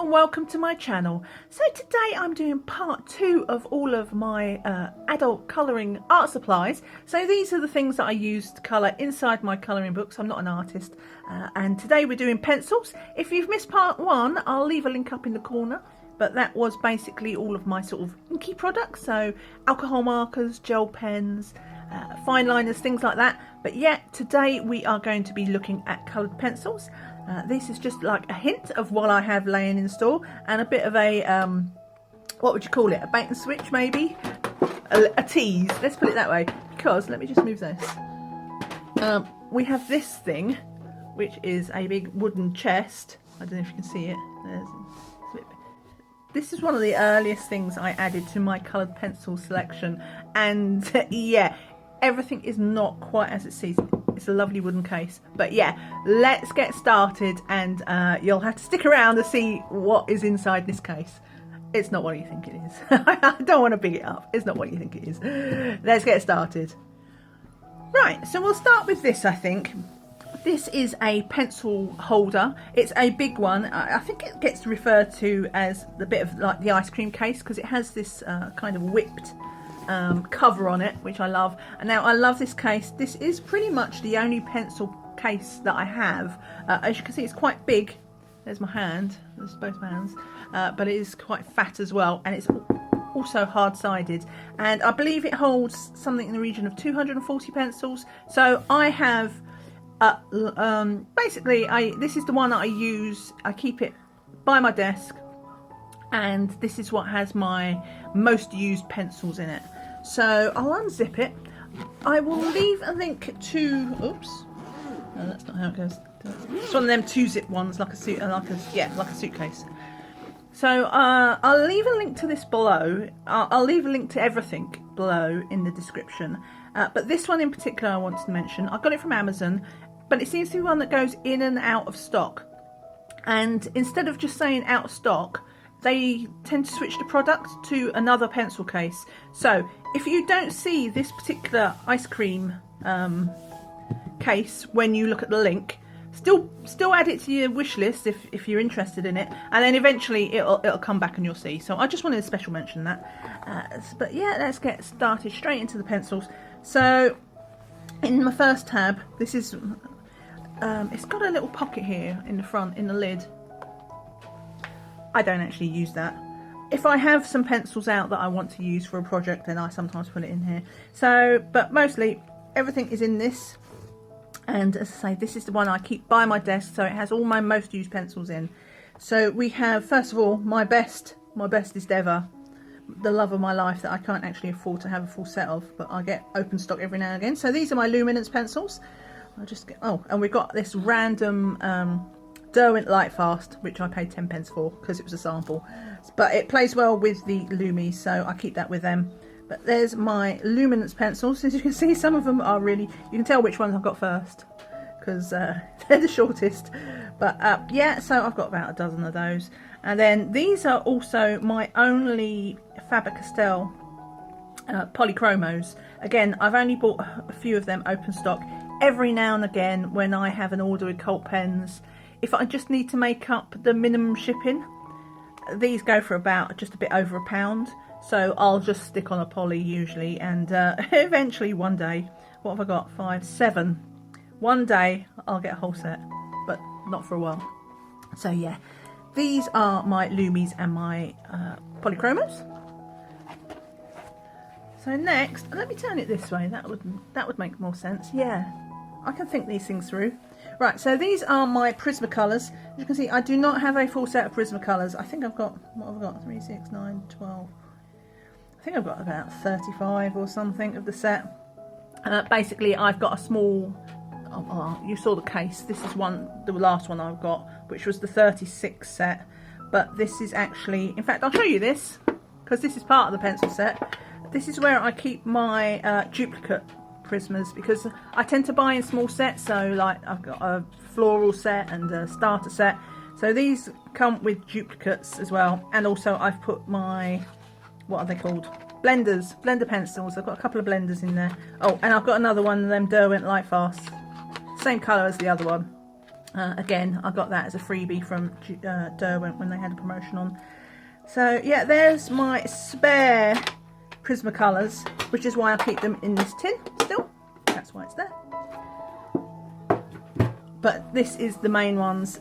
and welcome to my channel. So today I'm doing part 2 of all of my adult colouring art supplies. So these are the things that I use to colour inside my colouring books. I'm not an artist, and today we're doing pencils. If you've missed part 1, I'll leave a link up in the corner, but that was basically all of my sort of inky products, so alcohol markers, gel pens, fine liners, things like that. But yeah, today we are going to be looking at coloured pencils. This is just like a hint of what I have laying in store, and a bit of a, what would you call it, a bait and switch maybe? A tease, let's put it that way, because, let me just move this. We have this thing, which is a big wooden chest. I don't know if you can see it. This is one of the earliest things I added to my coloured pencil selection, and yeah, everything is not quite as it seems. It's a lovely wooden case, but yeah, let's get started, and you'll have to stick around to see what is inside this case. It's not what you think it is. I don't want to big it up. It's not what you think it is. Let's get started. Right, so we'll start with this. I think this is a pencil holder. It's a big one. I think it gets referred to as the bit of like the ice cream case, because it has this kind of whipped cover on it, which I love. And now I love this case. This is pretty much the only pencil case that I have. As you can see, it's quite big. There's my hand. There's both my hands. But it is quite fat as well, and it's also hard-sided. And I believe it holds something in the region of 240 pencils. So I have basically, this is the one that I use. I keep it by my desk, and this is what has my most used pencils in it. So I'll unzip it. I will leave a link to, oops, no, that's not how it goes. It's one of them 2-zip ones, like a suitcase. So I'll leave a link to this below. I'll leave a link to everything below in the description. But this one in particular I wanted to mention. I got it from Amazon, but it seems to be one that goes in and out of stock. And instead of just saying out of stock, they tend to switch the product to another pencil case. So if you don't see this particular ice cream case when you look at the link, still add it to your wish list if you're interested in it, and then eventually it'll come back and you'll see. So I just wanted to special mention that. But yeah, let's get started straight into the pencils. So in my first tab, this is it's got a little pocket here in the front, in the lid. I don't actually use that. If I have some pencils out that I want to use for a project, then I sometimes put it in here. So, but mostly everything is in this. And as I say, this is the one I keep by my desk, so it has all my most used pencils in. So we have, first of all, my bestest ever, the love of my life that I can't actually afford to have a full set of, but I get open stock every now and again. So these are my luminance pencils. I'll just get, oh, and we've got this random Derwent Lightfast, which I paid 10p for because it was a sample, but it plays well with the Lumis, so I keep that with them. But there's my luminance pencils. As you can see, some of them are really, you can tell which ones I've got first because they're the shortest. But yeah, so I've got about a dozen of those. And then these are also my only FaberCastell polychromos. Again, I've only bought a few of them open stock. Every now and again, when I have an order with Cult pens, if I just need to make up the minimum shipping, these go for about just a bit over £1. So I'll just stick on a poly usually, and eventually one day, what have I got? 5, 7. One day I'll get a whole set, but not for a while. So yeah, these are my Lumis and my polychromos. So next, let me turn it this way. That would make more sense. Yeah, I can think these things through. Right, so these are my Prismacolors. As you can see, I do not have a full set of Prismacolors. I think I've got, what have I got? 3, 6, 9, 12. I think I've got about 35 or something of the set. Basically, I've got a small, you saw the case. This is the last one I've got, which was the 36 set. But this is actually, in fact, I'll show you this, because this is part of the pencil set. This is where I keep my duplicate Prismas, because I tend to buy in small sets. So like I've got a floral set and a starter set, so these come with duplicates as well. And also I've put my, what are they called, blender pencils. I've got a couple of blenders in there. Oh, and I've got another one of them Derwent Lightfast, same colour as the other one. Again, I got that as a freebie from Derwent when they had a promotion on. So yeah, there's my spare Prismacolors, which is why I keep them in this tin still. That's why it's there. But this is the main ones.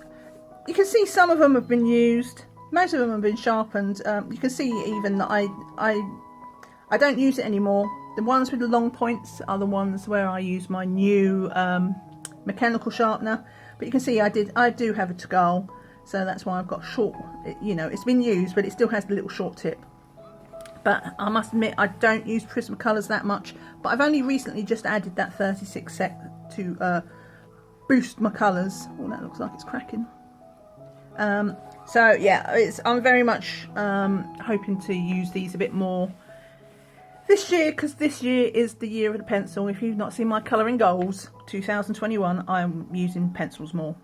You can see some of them have been used. Most of them have been sharpened. You can see even that I don't use it anymore. The ones with the long points are the ones where I use my new mechanical sharpener. But you can see I do have a to-go, so that's why I've got short. You know, it's been used, but it still has the little short tip. But I must admit, I don't use Prismacolors that much. But I've only recently just added that 36 set to boost my colours. Oh, that looks like it's cracking. So yeah, I'm very much hoping to use these a bit more this year, because this year is the year of the pencil. If you've not seen my colouring goals 2021, I'm using pencils more.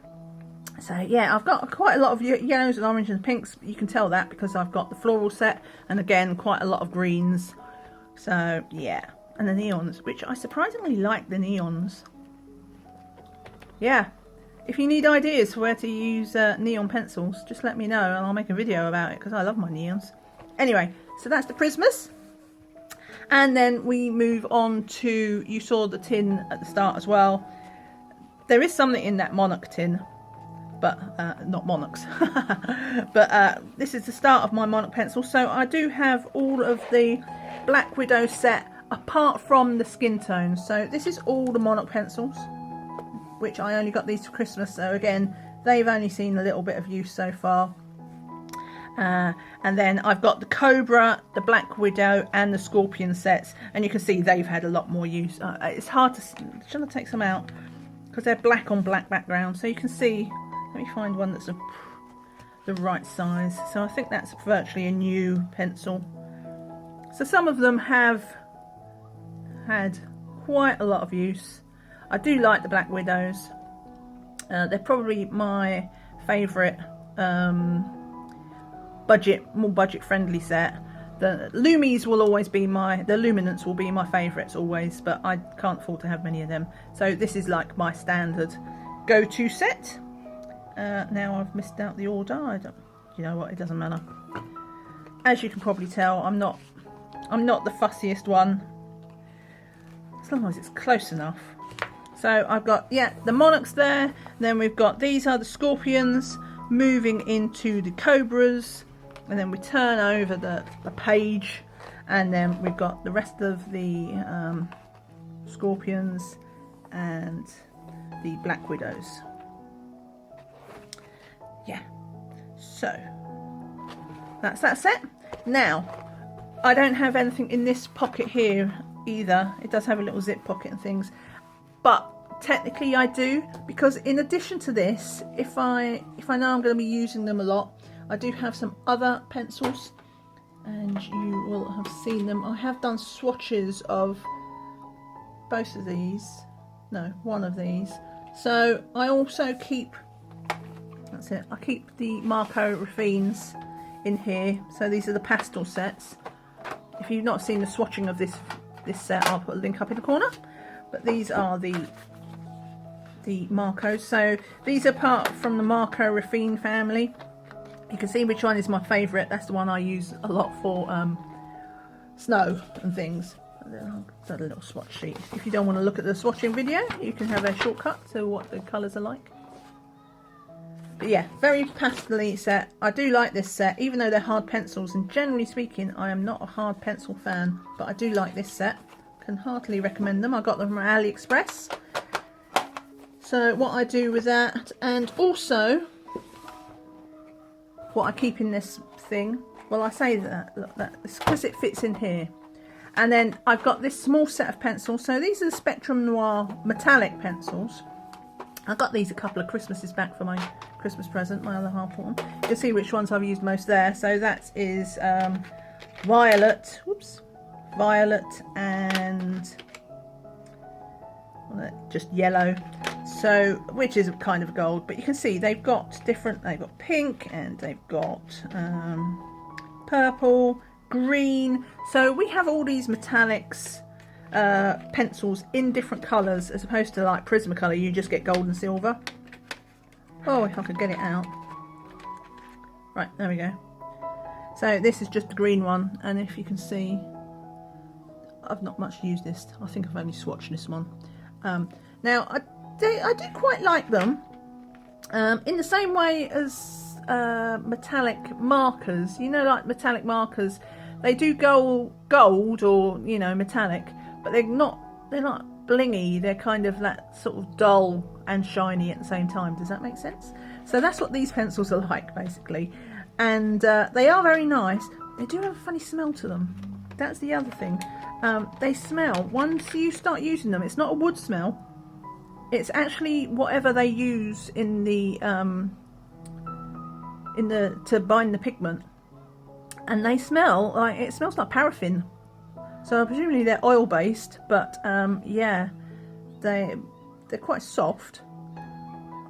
So yeah, I've got quite a lot of yellows and oranges and pinks. You can tell that because I've got the floral set, and again quite a lot of greens. So yeah, and the neons, which I surprisingly like the neons. Yeah, if you need ideas for where to use neon pencils, just let me know and I'll make a video about it, because I love my neons. Anyway, so that's the Prismas. And then we move on to, you saw the tin at the start as well. There is something in that Monarch tin, but not Monarchs. But this is the start of my Monarch pencil. So I do have all of the Black Widow set apart from the skin tones. So this is all the Monarch pencils, which I only got these for Christmas. So again, they've only seen a little bit of use so far. And then I've got the Cobra, the Black Widow and the Scorpion sets, and you can see they've had a lot more use. It's hard to, shall I take some out, because they're black on black background, so you can see. Let me find one that's the right size. So I think that's virtually a new pencil. So some of them have had quite a lot of use. I do like the Black Widows. They're probably my favourite more budget friendly set. The Luminance will always be my favourites always, but I can't afford to have many of them. So this is like my standard go-to set. Now I've missed out the order. You know what? It doesn't matter. As you can probably tell, I'm not the fussiest one, as long as it's close enough. So I've got, yeah, the Monarchs there. Then we've got, these are the Scorpions moving into the Cobras. And then we turn over the page, and then we've got the rest of the Scorpions and the Black Widows. Yeah, so that's that set. Now, I don't have anything in this pocket here either. It does have a little zip pocket and things, but technically I do, because in addition to this, if I know I'm going to be using them a lot, I do have some other pencils, and you will have seen them. I have done swatches of both of these, no, one of these. So I also keep, that's it, I keep the Marco Raffines in here. So these are the pastel sets. If you've not seen the swatching of this set, I'll put a link up in the corner. But these are the Marcos. So these are part from the Marco Raffine family. You can see which one is my favourite. That's the one I use a lot for snow and things. I've got a little swatch sheet. If you don't want to look at the swatching video, you can have a shortcut to what the colours are like. But yeah, very pastel-y set. I do like this set, even though they're hard pencils, and generally speaking I am not a hard pencil fan, but I do like this set. Can heartily recommend them. I got them from AliExpress. So what I do with that, and also what I keep in this thing, well, I say that, look, it's because it fits in here. And then I've got this small set of pencils. So these are the Spectrum Noir metallic pencils. I got these a couple of Christmases back for my Christmas present, my other half one. You can see which ones I've used most there. So that is violet, whoops, violet and just yellow. So, which is kind of gold, but you can see they've got different, they've got pink and they've got purple, green. So we have all these metallics pencils in different colours, as opposed to like Prismacolor, you just get gold and silver. Oh, if I could get it out. Right, there we go. So this is just the green one, and if you can see, I've not much used this. I think I've only swatched this one. Now I do quite like them, in the same way as metallic markers. You know, like metallic markers, they do go gold or, you know, metallic, but they're not blingy. They're kind of that sort of dull and shiny at the same time. Does that make sense? So that's what these pencils are like, basically. And they are very nice. They do have a funny smell to them. That's the other thing. They smell, once you start using them, it's not a wood smell. It's actually whatever they use in the to bind the pigment. And they smell like, it smells like paraffin. So presumably they're oil based, but yeah, they're quite soft,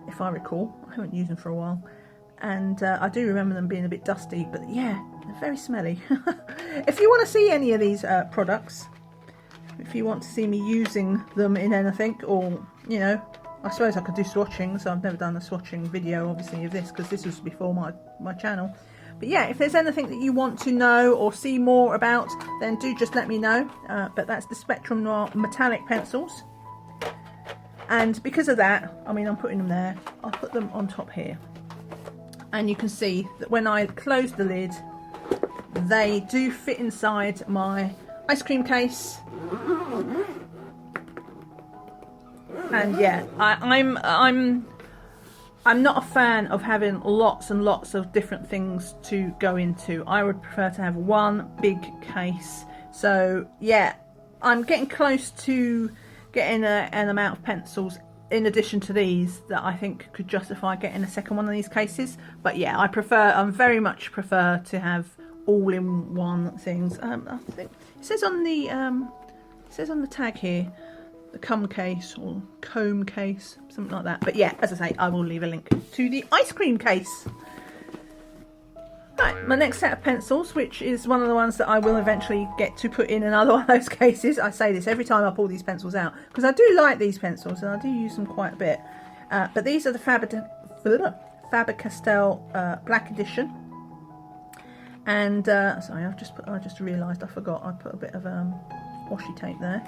if I recall. I haven't used them for a while, and I do remember them being a bit dusty, but yeah, they're very smelly. If you want to see any of these products, if you want to see me using them in anything, or, you know, I suppose I could do swatching. So I've never done a swatching video, obviously, of this, because this was before my channel. But yeah, if there's anything that you want to know or see more about, then do just let me know. But that's the Spectrum Noir metallic pencils. And because of that, I mean, I'm putting them there. I'll put them on top here. And you can see that when I close the lid, they do fit inside my ice cream case. And yeah, I'm not a fan of having lots and lots of different things to go into. I would prefer to have one big case. So yeah, I'm getting close to getting an amount of pencils in addition to these that I think could justify getting a second one of these cases. But yeah, I very much prefer to have all-in-one things. I think it says on the tag here, the cum case or comb case, something like that. But yeah, as I say, I will leave a link to the ice cream case. Right, my next set of pencils, which is one of the ones that I will eventually get to put in another one of those cases. I say this every time I pull these pencils out, because I do like these pencils and I do use them quite a bit. But these are the FaberCastell Black Edition. And sorry, I just realised I forgot. I put a bit of washi tape there,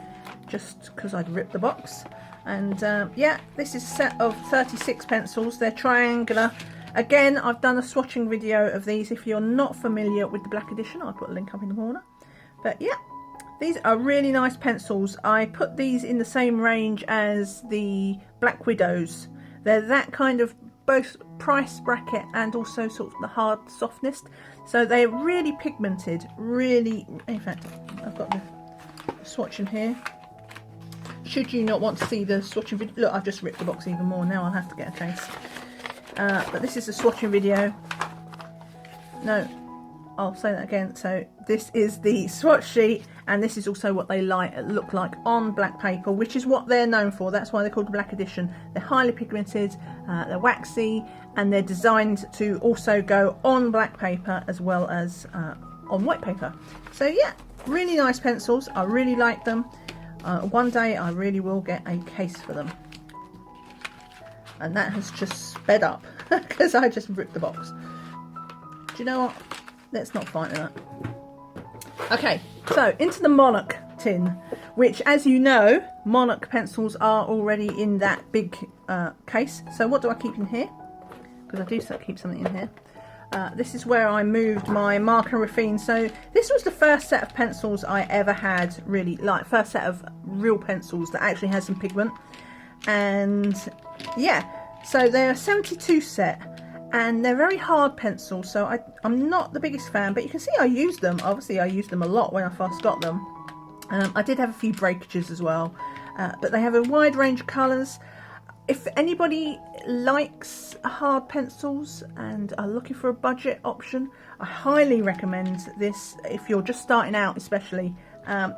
just because I'd ripped the box. And yeah, this is a set of 36 pencils. They're triangular. Again, I've done a swatching video of these. If you're not familiar with the Black Edition, I'll put a link up in the corner. But yeah, these are really nice pencils. I put these in the same range as the Black Widows. They're that kind of both price bracket and also sort of the hard softness. So they're really pigmented, really, in fact, I've got the swatching here. Should you not want to see the swatching video, look, I've just ripped the box even more. Now I'll have to get a case. But this is a swatching video. No, I'll say that again. So this is the swatch sheet, and this is also what they look like on black paper, which is what they're known for. That's why they're called the Black Edition. They're highly pigmented, they're waxy, and they're designed to also go on black paper as well as on white paper. So yeah, really nice pencils. I really like them. One day I really will get a case for them. And that has just sped up because I just ripped the box. Do you know what? Let's not fight that. Okay, so into the Monarch tin, which, as you know, Monarch pencils are already in that big case. So what do I keep in here? Because I do keep something in here. This is where I moved my marker Raffine. So this was the first set of pencils I ever had, really, like first set of real pencils that actually had some pigment. And yeah, so they're a 72 set, and they're very hard pencils, so I'm not the biggest fan, but you can see I used them. Obviously I used them a lot when I first got them. I did have a few breakages as well, but they have a wide range of colours. If anybody likes hard pencils and are looking for a budget option, I highly recommend this if you're just starting out, especially.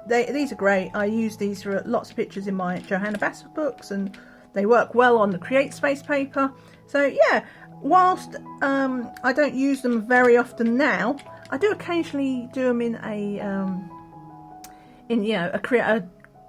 These are great. I use these for lots of pictures in my Johanna Bassett books, and they work well on the Create Space paper. So yeah, whilst I don't use them very often now, I do occasionally do them in a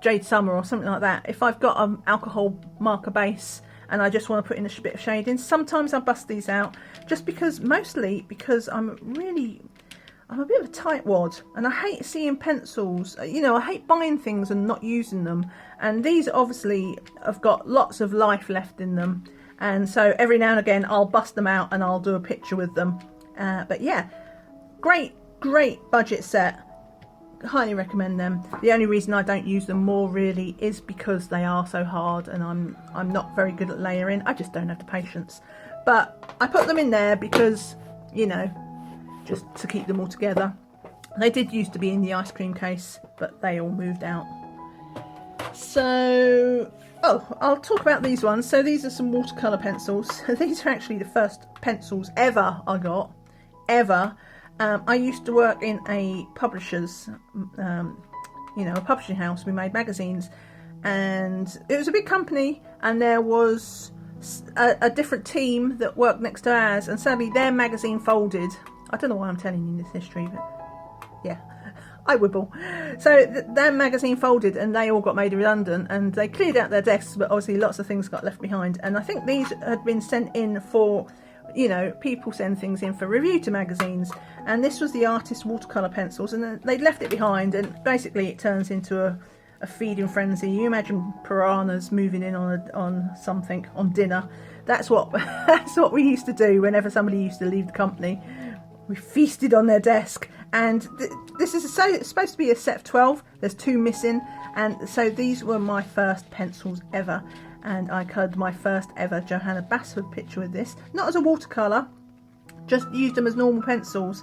Jade Summer or something like that. If I've got an alcohol marker base and I just want to put in a bit of shading. Sometimes I bust these out just because, mostly because I'm a bit of a tightwad, and I hate seeing pencils, you know, I hate buying things and not using them, and these obviously have got lots of life left in them, and so every now and again I'll bust them out and I'll do a picture with them. But yeah, great budget set, highly recommend them. The only reason I don't use them more really is because they are so hard, and I'm not very good at layering. I just don't have the patience, but I put them in there because, you know, just to keep them all together. They did used to be in the ice cream case, but they all moved out. So, I'll talk about these ones. So these are some watercolour pencils. These are actually the first pencils ever I got, ever. I used to work in a publisher's, you know, a publishing house. We made magazines, and it was a big company, and there was a different team that worked next to ours, and sadly their magazine folded. I don't know why I'm telling you this history, but yeah, I wibble. So their magazine folded, and they all got made redundant, and they cleared out their desks, but obviously lots of things got left behind. And I think these had been sent in for, you know, people send things in for review to magazines, and this was the artist watercolour pencils, and then they'd left it behind, and basically it turns into a feeding frenzy. You imagine piranhas moving in on something, on dinner. That's what that's what we used to do whenever somebody used to leave the company. We feasted on their desk, and this is supposed to be a set of 12. There's 2 missing, and so these were my first pencils ever, and I coloured my first ever Johanna Basford picture with this. Not as a watercolour, just used them as normal pencils.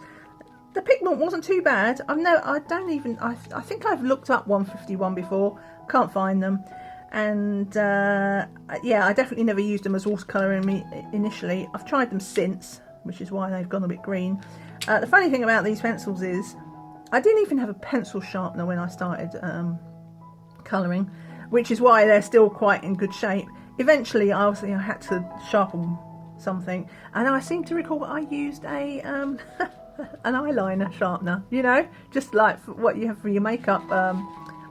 The pigment wasn't too bad. I think I've looked up 151 before, can't find them, and yeah, I definitely never used them as watercolour initially. I've tried them since, which is why they've gone a bit green. The funny thing about these pencils is I didn't even have a pencil sharpener when I started colouring, which is why they're still quite in good shape. Eventually, obviously, I had to sharpen something, and I seem to recall I used a an eyeliner sharpener, you know, just like what you have for your makeup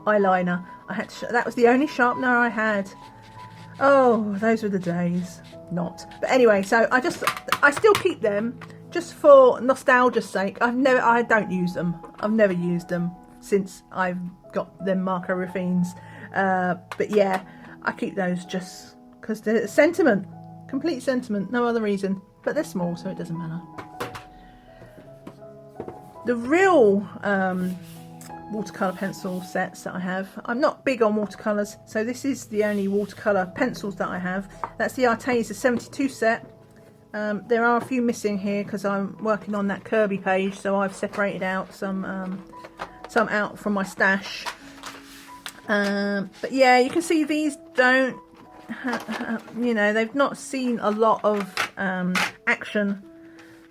eyeliner. I had to, that was the only sharpener I had. Oh, those were the days. Not, but anyway, so I still keep them just for nostalgia's sake. I don't use them. I've never used them since I've got them Marco Ruffines. But yeah, I keep those just because they're sentiment, complete sentiment, no other reason. But they're small, so it doesn't matter. The real watercolour pencil sets that I have, I'm not big on watercolours, so this is the only watercolour pencils that I have. That's the Artesa 72 set. There are a few missing here because I'm working on that Kirby page, so I've separated out some out from my stash. But yeah, you can see these don't, you know, they've not seen a lot of action.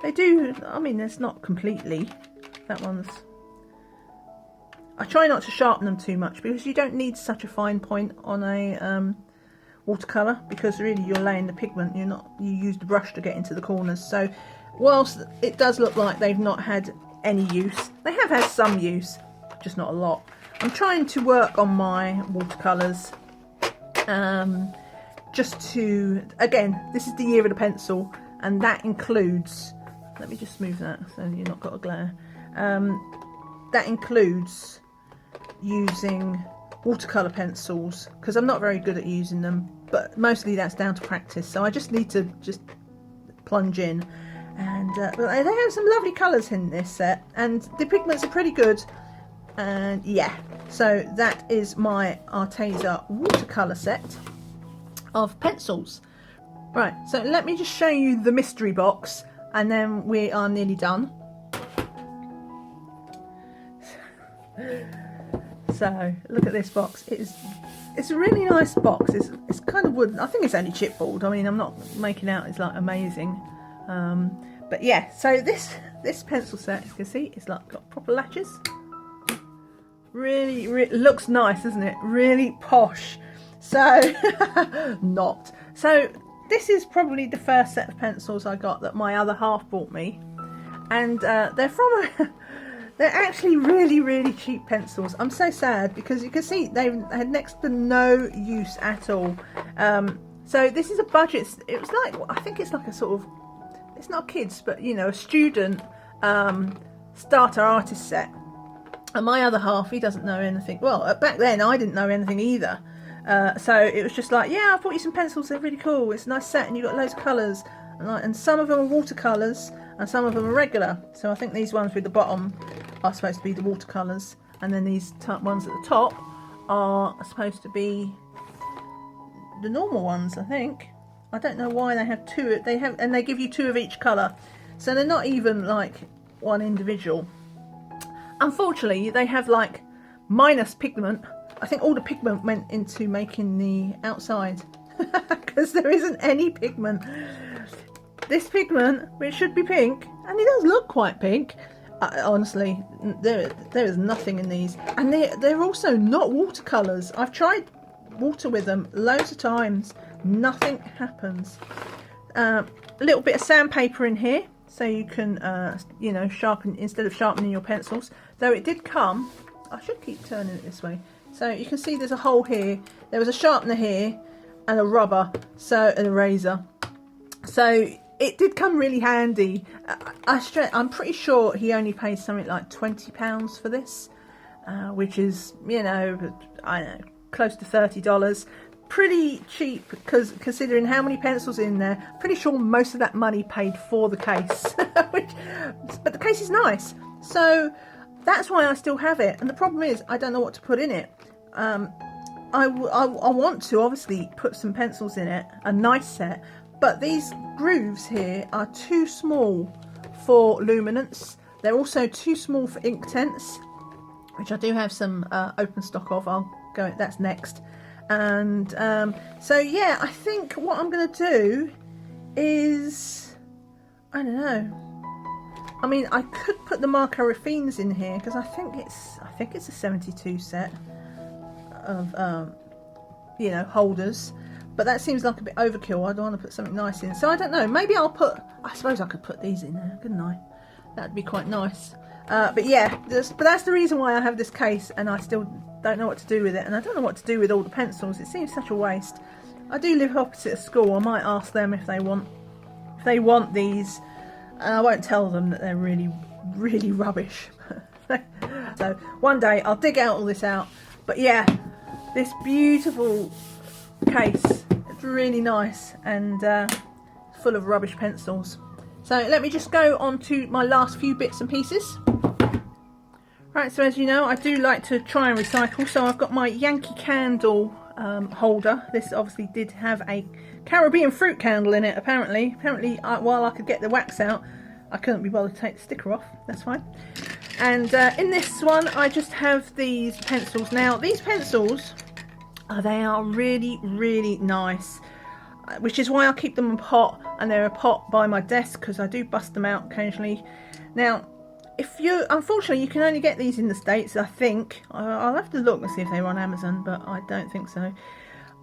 They do, I mean, it's not completely, that one's, I try not to sharpen them too much because you don't need such a fine point on a watercolour, because really you're laying the pigment, you use the brush to get into the corners. So whilst it does look like they've not had any use, they have had some use, just not a lot. I'm trying to work on my watercolours just to, again, this is the year of the pencil, and that includes, let me just move that so you've not got a glare, that includes using watercolour pencils, because I'm not very good at using them, but mostly that's down to practice, so I just need to just plunge in. And but they have some lovely colours in this set, and the pigments are pretty good. And yeah, so that is my Artesa watercolour set of pencils. Right, so let me just show you the mystery box, and then we are nearly done. So look at this box. It's a really nice box. It's kind of wooden. I think it's only chipboard. I mean, I'm not making out it's like amazing. But yeah, so this pencil set, as you can see, it's like got proper latches. Really looks nice, doesn't it? Really posh. So not. So this is probably the first set of pencils I got that my other half bought me, and they're from they're actually really cheap pencils. I'm so sad because you can see they had next to no use at all. So this is a budget, it was like, I think it's like a sort of, it's not kids, but you know, a student starter artist set. And my other half, he doesn't know anything. Well, back then I didn't know anything either. So it was just like, yeah, I bought you some pencils, they're really cool, it's a nice set and you've got loads of colours. And some of them are watercolours and some of them are regular. So I think these ones with the bottom are supposed to be the watercolours, and then these ones at the top are supposed to be the normal ones, I think. I don't know why they have two. And they give you two of each colour, so they're not even like one individual. Unfortunately, they have like minus pigment. I think all the pigment went into making the outside because there isn't any pigment. This pigment, which should be pink, and it does look quite pink, honestly, there is nothing in these. And they're also not watercolours. I've tried water with them loads of times, nothing happens. A little bit of sandpaper in here, so you can, you know, sharpen instead of sharpening your pencils. Though it did come, I should keep turning it this way, so you can see there's a hole here. There was a sharpener here and a rubber, so an eraser. So it did come really handy. I'm pretty sure he only paid something like £20 for this, which is, you know, I don't know, close to $30. Pretty cheap, because considering how many pencils in there, pretty sure most of that money paid for the case. But the case is nice, so that's why I still have it. And the problem is I don't know what to put in it. I want to obviously put some pencils in it, a nice set, but these grooves here are too small for luminance. They're also too small for Inktense, which I do have some open stock of. I'll go, that's next. And so yeah, I think what I'm going to do is, I don't know, I mean, I could put the Marco Raffines in here because I think it's a 72 set of you know, holders, but that seems like a bit overkill. I don't want to put something nice in, so I don't know, maybe I'll put, I suppose I could put these in there, couldn't I? That'd be quite nice. But yeah, but that's the reason why I have this case, and I still don't know what to do with it, and I don't know what to do with all the pencils. It seems such a waste. I do live opposite a school. I might ask them if they want these, and I won't tell them that they're really, really rubbish. So one day I'll dig all this out. But yeah, this beautiful case, it's really nice and full of rubbish pencils. So let me just go on to my last few bits and pieces. Right, so as you know, I do like to try and recycle. So I've got my Yankee Candle holder. This obviously did have a Caribbean fruit candle in it, apparently. While I could get the wax out, I couldn't be bothered to take the sticker off. That's fine. And in this one, I just have these pencils. Now, these pencils, they are really, really nice, which is why I keep them in a pot, and they're a pot by my desk because I do bust them out occasionally. Now, unfortunately, you can only get these in the States, I think. I'll have to look and see if they're on Amazon, but I don't think so.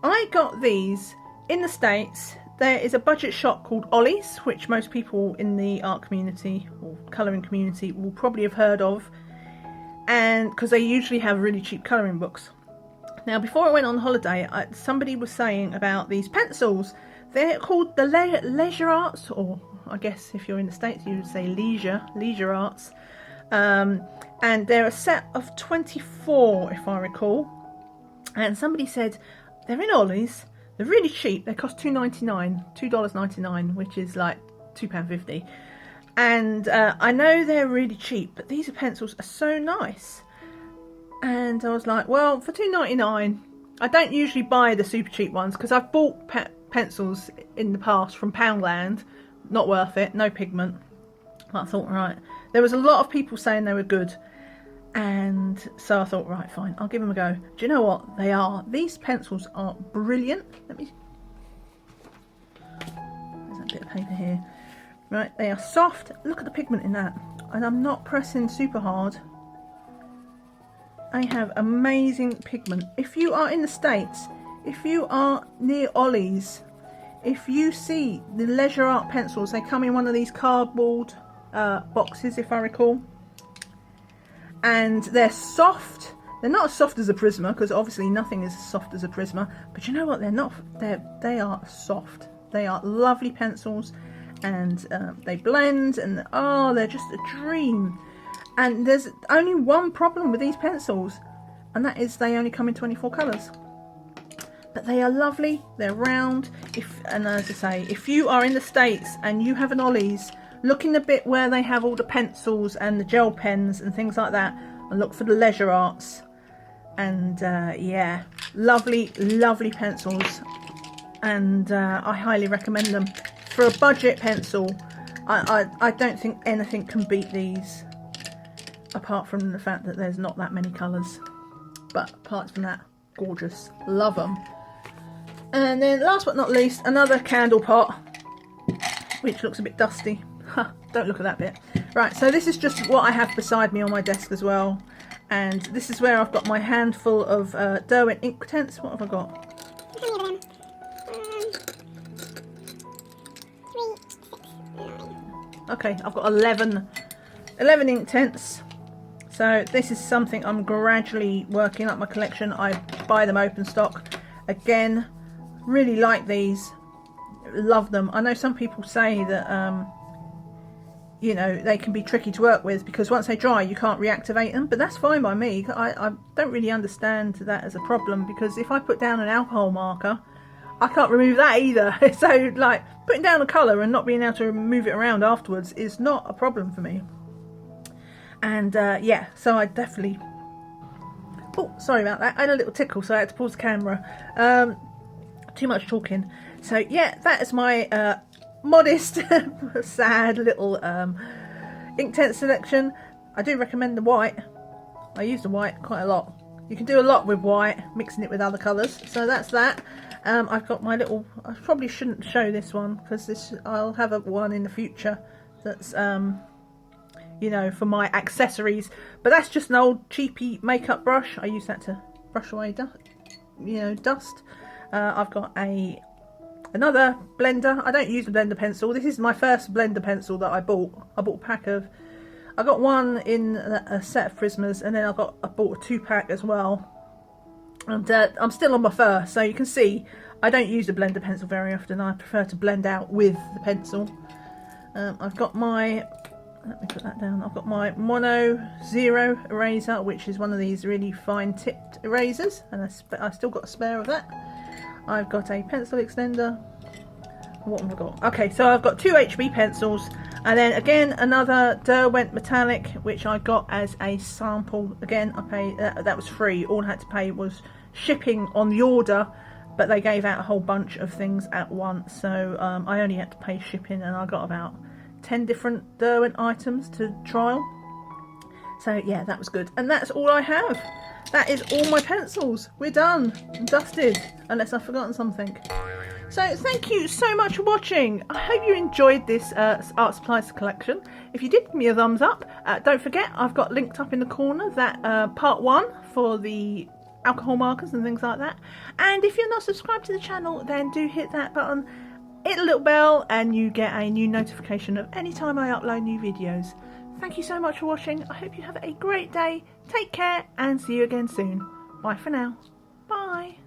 I got these in the States. There is a budget shop called Ollie's, which most people in the art community or colouring community will probably have heard of, and because they usually have really cheap colouring books. Now, before I went on holiday, somebody was saying about these pencils. They're called the Leisure Arts, or I guess if you're in the States you would say Leisure Arts, and they're a set of 24 if I recall. And somebody said they're in Ollie's. They're really cheap. They cost $2.99, which is like £2.50. And I know they're really cheap, but these pencils are so nice. And I was like, well, for $2.99, I don't usually buy the super cheap ones because I've bought pencils in the past from Poundland. Not worth it, no pigment. I thought, right, there was a lot of people saying they were good. And so I thought, right, fine, I'll give them a go. Do you know what? They are. These pencils are brilliant. There's a bit of paper here. Right, they are soft. Look at the pigment in that. And I'm not pressing super hard. They have amazing pigment. If you are in the States, if you are near Ollie's, if you see the Leisure Art pencils, they come in one of these cardboard boxes, if I recall. And they're soft, They're not as soft as a Prisma, because obviously nothing is as soft as a Prisma. But you know what? They're not. They are soft. They are lovely pencils, and they blend, and oh, they're just a dream. And there's only one problem with these pencils, and that is they only come in 24 colours. But they are lovely. They're round. And as I say, if you are in the States and you have an Ollie's, look in the bit where they have all the pencils and the gel pens and things like that, and look for the leisure arts. And yeah, lovely pencils, and I highly recommend them for a budget pencil. I don't think anything can beat these, apart from the fact that there's not that many colours. But apart from that, gorgeous, love them. And then last but not least, another candle pot, which looks a bit dusty. Don't look at that bit. Right, so this is just what I have beside me on my desk as well. And this is where I've got my handful of Derwent Inktense. What have I got? Okay, I've got 11 Inktense. So this is something I'm gradually working up my collection. I buy them open stock. Again, really like these. Love them. I know some people say that you know, they can be tricky to work with because once they dry you can't reactivate them, but that's fine by me. I don't really understand that as a problem, because if I put down an alcohol marker I can't remove that either. So like putting down a colour and not being able to move it around afterwards is not a problem for me. And yeah, so I definitely, oh sorry about that, I had a little tickle so I had to pause the camera. Too much talking. So yeah, that is my modest sad little Inktense selection. I do recommend the white. I use the white quite a lot. You can do a lot with white, mixing it with other colours. So that's that. I've got my little, I probably shouldn't show this one because this, I'll have one in the future that's you know, for my accessories, but that's just an old cheapy makeup brush. I use that to brush away dust. I've got another blender. I don't use a blender pencil. This is my first blender pencil that I bought. I bought a pack of, I got one in a set of Prismas, and then I bought a 2-pack as well. And I'm still on my first, so you can see I don't use a blender pencil very often. I prefer to blend out with the pencil. I've got my, let me put that down, I've got my Mono Zero eraser, which is one of these really fine tipped erasers, and I still got a spare of that. I've got a pencil extender. What have I got? Okay, so I've got 2 HB pencils, and then again another Derwent metallic, which I got as a sample. Again, I paid that was free. All I had to pay was shipping on the order, but they gave out a whole bunch of things at once, so I only had to pay shipping, and I got about 10 different Derwent items to trial. So yeah, that was good, and that's all I have. That is all my pencils. We're done and dusted, unless I've forgotten something. So thank you so much for watching. I hope you enjoyed this art supplies collection. If you did, give me a thumbs up. Don't forget, I've got linked up in the corner that part 1 for the alcohol markers and things like that. And if you're not subscribed to the channel, then do hit that button, hit the little bell, and you get a new notification of any time I upload new videos. Thank you so much for watching. I hope you have a great day. Take care and see you again soon. Bye for now. Bye.